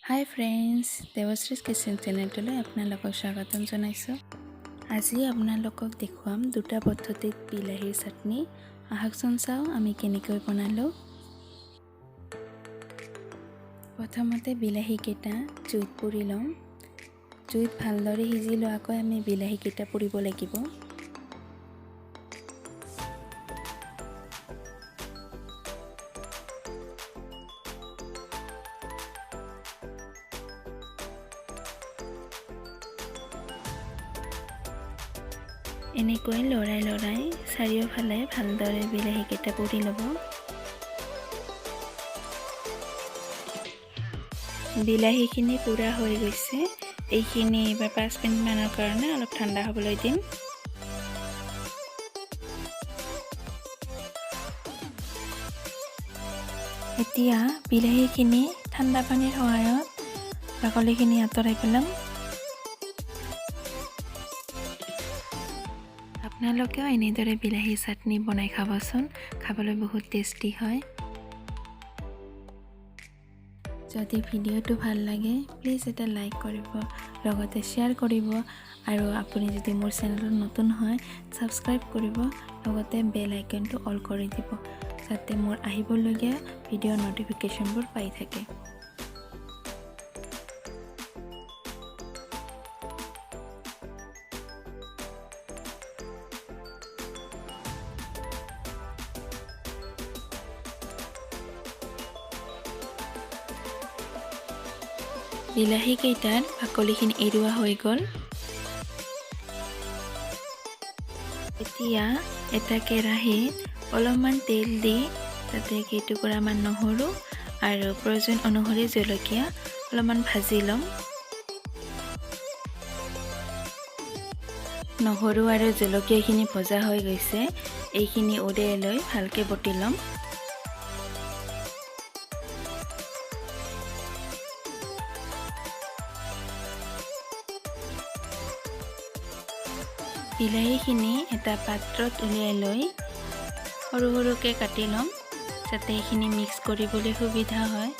হাই friends, দেৱশ্ৰীজ kitchen চেনেলটোলৈ আপোনালোকক স্বাগতম জনাইছোঁ। আজি আপোনালোকক দেখুৱাম দুটা পদ্ধতিত বিলাহীৰ চাটনি। আহকচোন চাওঁ আমি কেনেকৈ বনালোঁ। প্ৰথমতে বিলাহীকেইটা জুইত পুৰি ল'ম। জুইত ভালদৰে সিজি লোৱাকৈ আমি বিলাহীকেইটা পুৰিব লাগিব। এনেকৈ লৰাই চাৰিওফালে ভালদৰে বিলাহীকেইটা পুৰি ল'ব। বিলাহীখিনি পুৰা হৈ গৈছে। এইখিনি এইবাৰ 5 মিনিটমানৰ কাৰণে অলপ ঠাণ্ডা হ'বলৈ দিম। এতিয়া বিলাহীখিনি ঠাণ্ডা পানীৰ সহায়ত বাকলিখিনি আঁতৰাই পেলাম। আপোনালোকেও এনেদৰে বিলাহী চাটনি বনাই খাবচোন, খাবলৈ বহুত টেষ্টি হয়। যদি ভিডিঅ'টো ভাল লাগে প্লিজ এটা লাইক কৰিব, লগতে শ্বেয়াৰ কৰিব আৰু আপুনি যদি মোৰ চেনেলত নতুন হয় ছাবস্ক্ৰাইব কৰিব, লগতে বেল আইকনটো অল কৰি দিব যাতে মোৰ আহিবলগীয়া ভিডিঅ'ৰ নটিফিকেশ্যনবোৰ পাই থাকে। বিলাহীকেইটাৰ বাকলিখিনি এৰুৱা হৈ গ'ল। এতিয়া এটা কেৰাহীত অলপমান তেল দি তাতে কেইটুকুৰামান নহৰু আৰু প্ৰয়োজন অনুসৰি জলকীয়া অলপমান ভাজি ল'ম। নহৰু আৰু জলকীয়াখিনি ভজা হৈ গৈছে। এইখিনি উলিয়াই লৈ ভালকৈ বটি ল'ম। বিলাহীখিনি এটা পাত্ৰত উলিয়াই লৈ সৰু সৰুকৈ কাটি ল'ম যাতে এইখিনি মিক্স কৰিবলৈ সুবিধা হয়।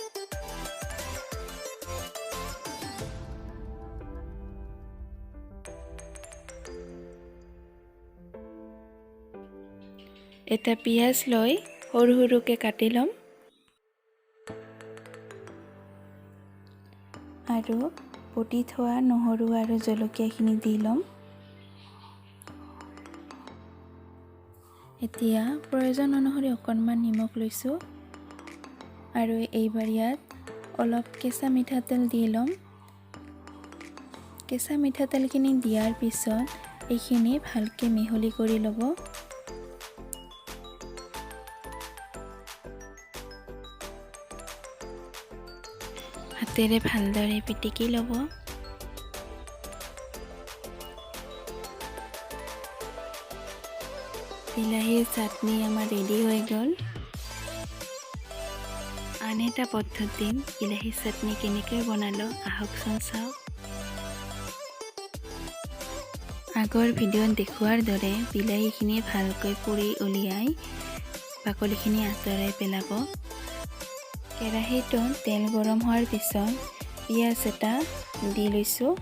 এটা পিঁয়াজ লৈ সৰু সৰুকৈ কাটি ল'ম আৰু বটি থোৱা নহৰু আৰু জলকীয়াখিনি দি ল'ম। এতিয়া প্ৰয়োজন অনুসৰি অকণমান নিমখ লৈছোঁ আৰু এইবাৰ ইয়াত অলপ কেঁচা মিঠাতেল দি ল'ম। কেঁচা মিঠাতেলখিনি দিয়াৰ পিছত এইখিনি ভালকৈ মিহলি কৰি ল'ব। হাতেৰে ভালদৰে পিটিকি ল'ব। বিলাহীৰ চাটনি আমাৰ ৰেডি হৈ গ'ল। আন এটা পদ্ধতিত বিলাহীৰ চাটনি কেনেকৈ বনালোঁ আহকচোন চাওঁ। আগৰ ভিডিঅ'ত দেখুৱাৰ দৰে বিলাহীখিনি ভালকৈ পুৰি উলিয়াই বাকলিখিনি আঁতৰাই পেলাব। কেৰাহীটোত তেল গৰম হোৱাৰ পিছত পিঁয়াজ এটা দি লৈছোঁ।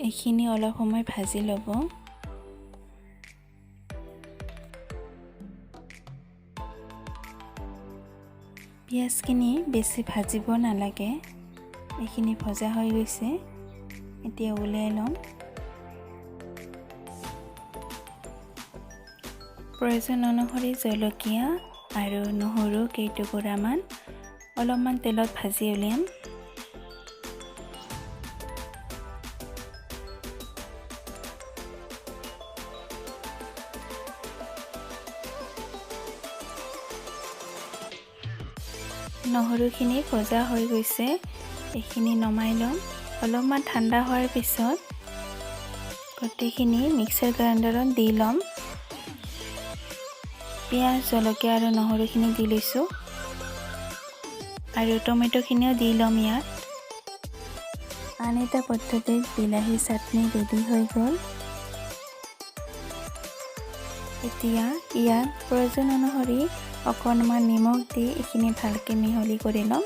এইখিনি অলপ সময় ভাজি ল'ব। পিঁয়াজখিনি বেছি ভাজিব নালাগে। এইখিনি ভজা হৈ গৈছে। এতিয়া উলিয়াই ল'ম। প্ৰয়োজন অনুসৰি জলকীয়া আৰু নহৰু কেইটুকুৰামান অলপমান তেলত ভাজি উলিয়াম। নহৰুখিনি ভজা হৈ গৈছে। এইখিনি নমাই ল'ম। অলপমান ঠাণ্ডা হোৱাৰ পিছত গোটেইখিনি মিক্সাৰ গ্ৰাইণ্ডাৰত দি ল'ম। পিঁয়াজ জলকীয়া আৰু নহৰুখিনি দি লৈছোঁ আৰু টমেটোখিনিও দি ল'ম ইয়াত। আন এটা পদ্ধতিত বিলাহী চাটনি ৰেডি হৈ গ'ল। এতিয়া ইয়াত প্ৰয়োজন অনুসৰি অকণমান নিমখ দি এইখিনি ভালকৈ মিহলি কৰি ল'ম।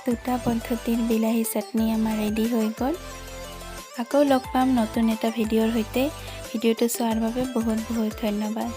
দুটা পদ্ধতিৰ বিলাহী চাটনি আমাৰ ৰেডি হৈ গ'ল। আকৌ লগ পাম নতুন এটা ভিডিঅ'ৰ সৈতে। ভিডিঅ'টো চোৱাৰ বাবে বহুত বহুত ধন্যবাদ।